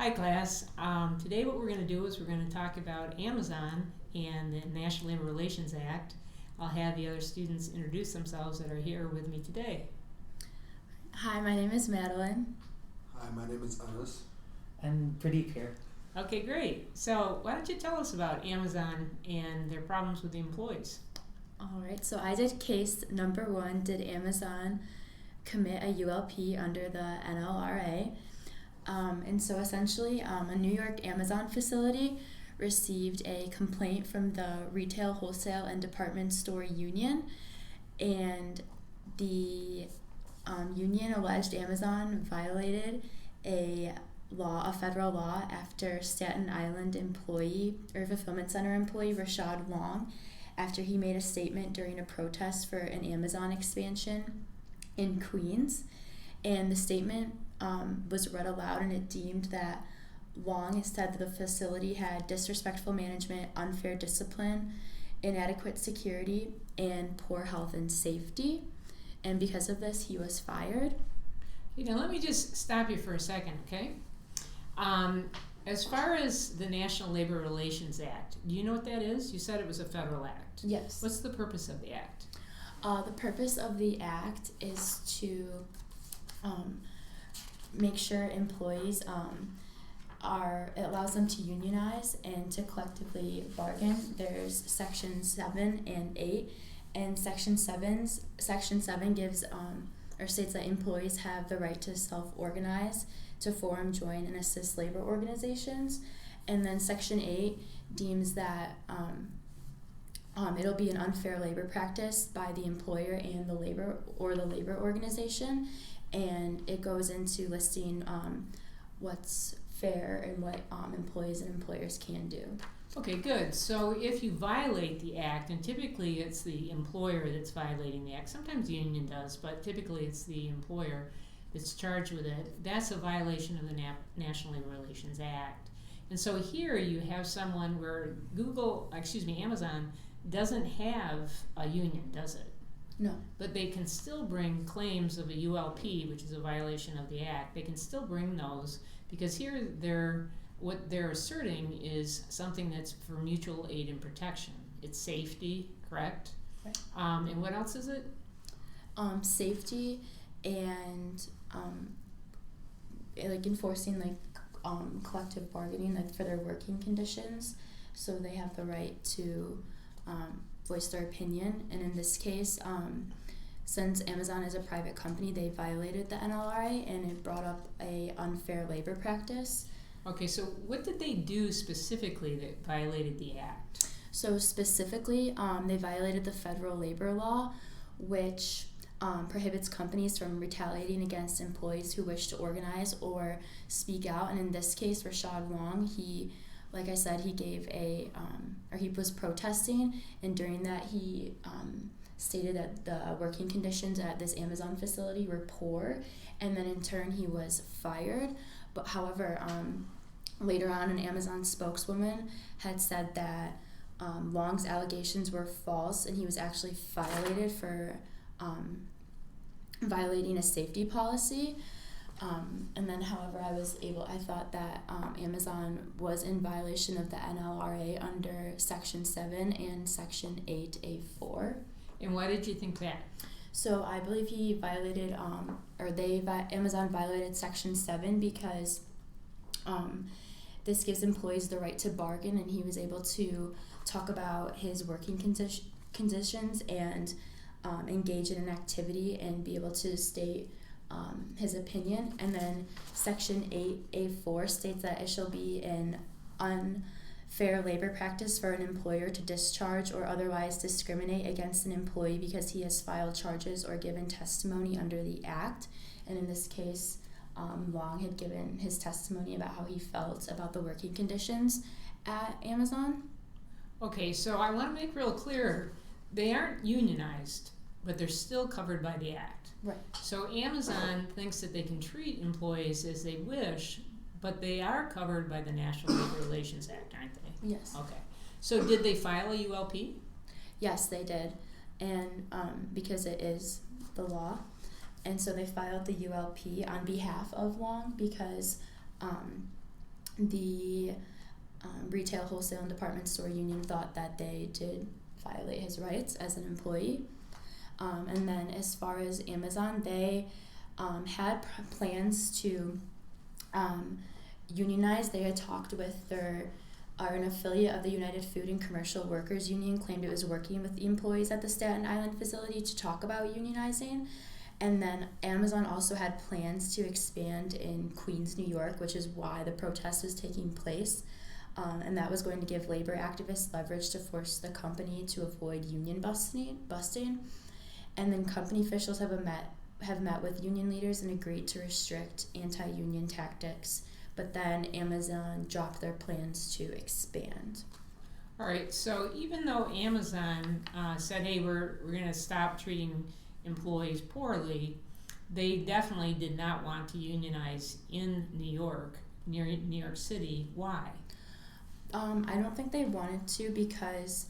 Hi class. Today what we're going to do is we're going to talk about Amazon and the National Labor Relations Act. I'll have the other students introduce themselves that are here with me today. Hi, my name is Madeline. Hi, my name is Anas. And Pradeep here. Okay, great. So why don't you tell us about Amazon and their problems with the employees? Alright, so I did case number 1, did Amazon commit a ULP under the NLRA? And so essentially, a New York Amazon facility received a complaint from the Retail, Wholesale, and Department Store Union, and the union alleged Amazon violated a federal law after Staten Island employee or fulfillment center employee Rashad Long, after he made a statement during a protest for an Amazon expansion in Queens, and the statement was read aloud, and it deemed that Long said that the facility had disrespectful management, unfair discipline, inadequate security, and poor health and safety, and because of this he was fired. Okay, now let me just stop you for a second, okay? As far as the National Labor Relations Act, do you know what that is? You said it was a federal act. Yes. What's the purpose of the act? The purpose of the act is to make sure employees it allows them to unionize and to collectively bargain. There's Section 7 and 8, and Section 7 gives or states that employees have the right to self-organize, to form, join, and assist labor organizations, and then Section 8 deems that it'll be an unfair labor practice by the employer and the labor organization, and it goes into listing what's fair and what employees and employers can do. Okay, good. So if you violate the act, and typically it's the employer that's violating the act, sometimes the union does, but typically it's the employer that's charged with it, that's a violation of the National Labor Relations Act. And so here you have someone where Amazon doesn't have a union, does it? No. But they can still bring claims of a ULP, which is a violation of the act. They can still bring those because here what they're asserting is something that's for mutual aid and protection. It's safety, correct? Right. And what else is it? Safety and enforcing collective bargaining for their working conditions, so they have the right to voice their opinion. And in this case, since Amazon is a private company, they violated the NLRA, and it brought up a unfair labor practice. Okay, so what did they do specifically that violated the act? So specifically, they violated the federal labor law, which prohibits companies from retaliating against employees who wish to organize or speak out. And in this case, Rashad Long, like I said, he gave he was protesting, and during that he stated that the working conditions at this Amazon facility were poor, and then in turn he was fired. But however, later on, an Amazon spokeswoman had said that Long's allegations were false, and he was actually violated for violating a safety policy. And then, however, I thought that Amazon was in violation of the NLRA under Section 7 and Section 8A4. And why did you think that? So I believe he violated, Amazon violated Section 7 because this gives employees the right to bargain, and he was able to talk about his working conditions and engage in an activity and be able to state his opinion. And then Section 8A4 states that it shall be an unfair labor practice for an employer to discharge or otherwise discriminate against an employee because he has filed charges or given testimony under the act. And in this case, Long had given his testimony about how he felt about the working conditions at Amazon. Okay, so I want to make real clear, they aren't unionized, but they're still covered by the act. Right. So Amazon thinks that they can treat employees as they wish, but they are covered by the National Labor Relations Act, aren't they? Yes. Okay. So did they file a ULP? Yes, they did. And because it is the law. And so they filed the ULP on behalf of Long because the retail, wholesale, and department store union thought that they did violate his rights as an employee. And then as far as Amazon, they had plans to unionize. They had talked with an affiliate of the United Food and Commercial Workers Union, claimed it was working with the employees at the Staten Island facility to talk about unionizing. And then Amazon also had plans to expand in Queens, New York, which is why the protest was taking place. And that was going to give labor activists leverage to force the company to avoid union busting. And then company officials have met with union leaders and agreed to restrict anti-union tactics. But then Amazon dropped their plans to expand. All right, so even though Amazon said, hey, we're going to stop treating employees poorly, they definitely did not want to unionize in New York, near New York City. Why? I don't think they wanted to because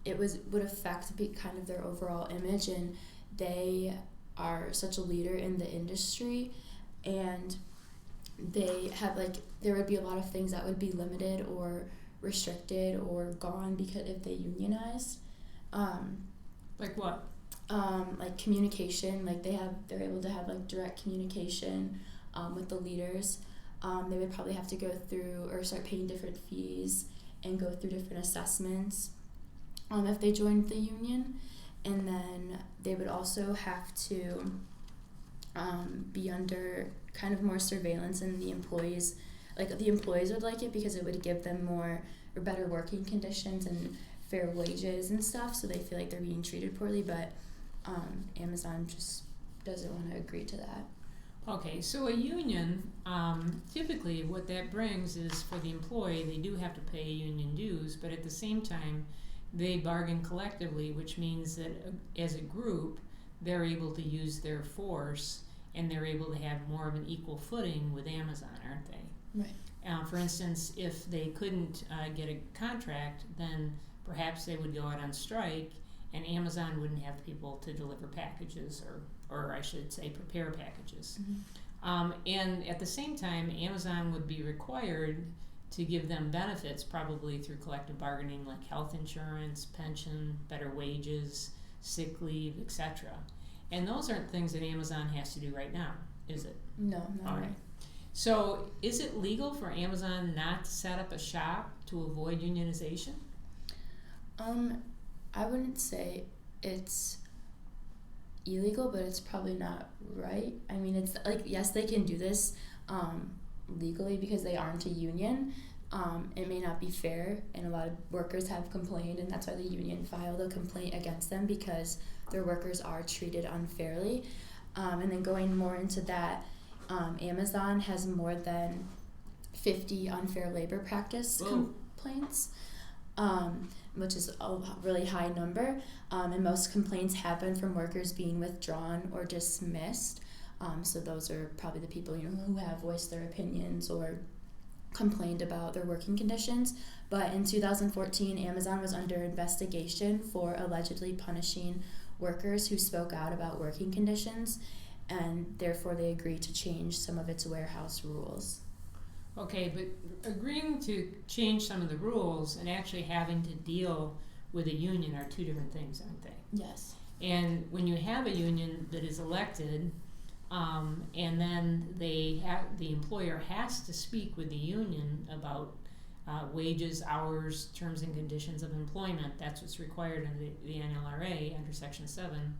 it would affect kind of their overall image, and they are such a leader in the industry, and they have there would be a lot of things that would be limited or restricted or gone because if they unionized. Like what? Like communication, they're able to have direct communication with the leaders. They would probably have to go through or start paying different fees and go through different assessments if they joined the union. And then they would also have to be under kind of more surveillance, and the employees would like it because it would give them more or better working conditions and fair wages and stuff, so they feel like they're being treated poorly, but Amazon just doesn't want to agree to that. Okay, so a union, typically what that brings is for the employee, they do have to pay union dues, but at the same time, they bargain collectively, which means that as a group, they're able to use their force and they're able to have more of an equal footing with Amazon, aren't they? Right. For instance, if they couldn't get a contract, then perhaps they would go out on strike and Amazon wouldn't have people to deliver packages or I should say prepare packages. Mm-hmm. And at the same time, Amazon would be required to give them benefits, probably through collective bargaining, like health insurance, pension, better wages, sick leave, etc. And those aren't things that Amazon has to do right now, is it? No, not All right. So is it legal for Amazon not to set up a shop to avoid unionization? I wouldn't say it's illegal, but it's probably not right. I mean, it's yes, they can do this legally because they aren't a union. It may not be fair, and a lot of workers have complained, and that's why the union filed a complaint against them because their workers are treated unfairly. And then going more into that, Amazon has more than 50 unfair labor practice complaints, which is a really high number. And most complaints happen from workers being withdrawn or dismissed. So those are probably the people who have voiced their opinions or complained about their working conditions. But in 2014, Amazon was under investigation for allegedly punishing workers who spoke out about working conditions, and therefore they agreed to change some of its warehouse rules. Okay, but agreeing to change some of the rules and actually having to deal with a union are two different things, aren't they? Yes. And when you have a union that is elected, and then the employer has to speak with the union about wages, hours, terms and conditions of employment. That's what's required under the NLRA under Section 7.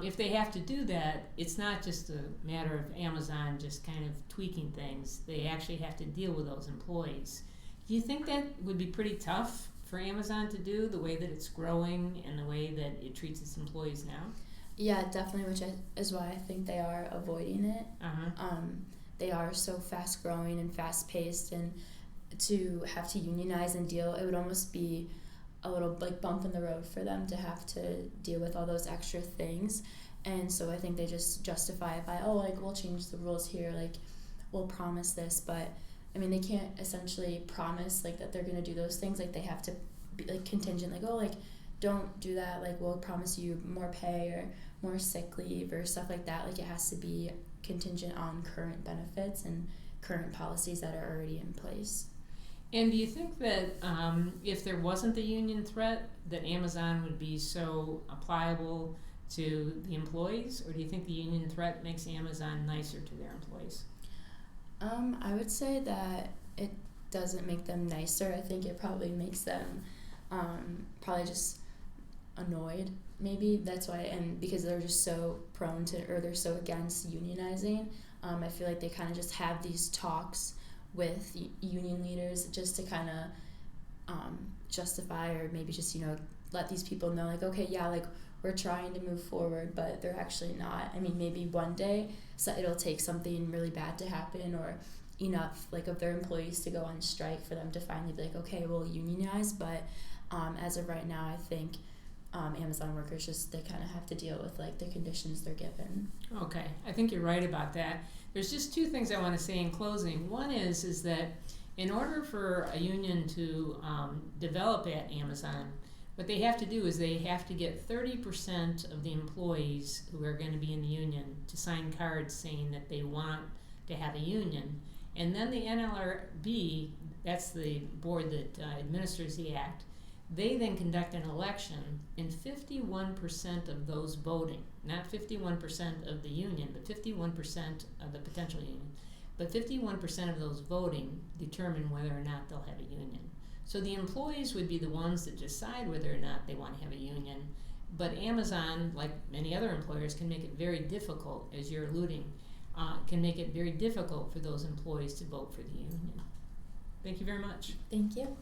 If they have to do that, it's not just a matter of Amazon just kind of tweaking things. They actually have to deal with those employees. Do you think that would be pretty tough for Amazon to do, the way that it's growing and the way that it treats its employees now? Yeah, definitely, which is why I think they are avoiding it. Uh-huh. They are so fast growing and fast paced, and to have to unionize and deal, it would almost be a little bump in the road for them to have to deal with all those extra things. And so I think they just justify it by, we'll change the rules here, we'll promise this, but I mean, they can't essentially promise that they're going to do those things. They have to be contingent, don't do that, we'll promise you more pay or more sick leave or stuff like that. It has to be contingent on current benefits and current policies that are already in place. And do you think that if there wasn't the union threat, that Amazon would be so pliable to the employees, or do you think the union threat makes Amazon nicer to their employees? I would say that it doesn't make them nicer. I think it probably makes them probably just annoyed. Maybe that's why, and because they're just so prone to, or they're so against unionizing, I feel like they kind of just have these talks with union leaders just to kind of justify, or maybe just, let these people know, like, okay, yeah, like, we're trying to move forward, but they're actually not. I mean, maybe one day so it'll take something really bad to happen, or enough, like, of their employees to go on strike for them to finally be like, okay, we'll unionize. But as of right now, I think Amazon workers they kind of have to deal with, like, the conditions they're given. Okay, I think you're right about that. There's just two things I want to say in closing. One is that in order for a union to develop at Amazon, what they have to do is they have to get 30% of the employees who are going to be in the union to sign cards saying that they want to have a union. And then the NLRB, that's the board that administers the act, they then conduct an election, and 51% of those voting, not 51% of the union, but 51% of the potential union, but 51% of those voting determine whether or not they'll have a union. So the employees would be the ones that decide whether or not they want to have a union, but Amazon, like many other employers, can make it very difficult, as you're alluding, can make it very difficult for those employees to vote for the union. Thank you very much. Thank you.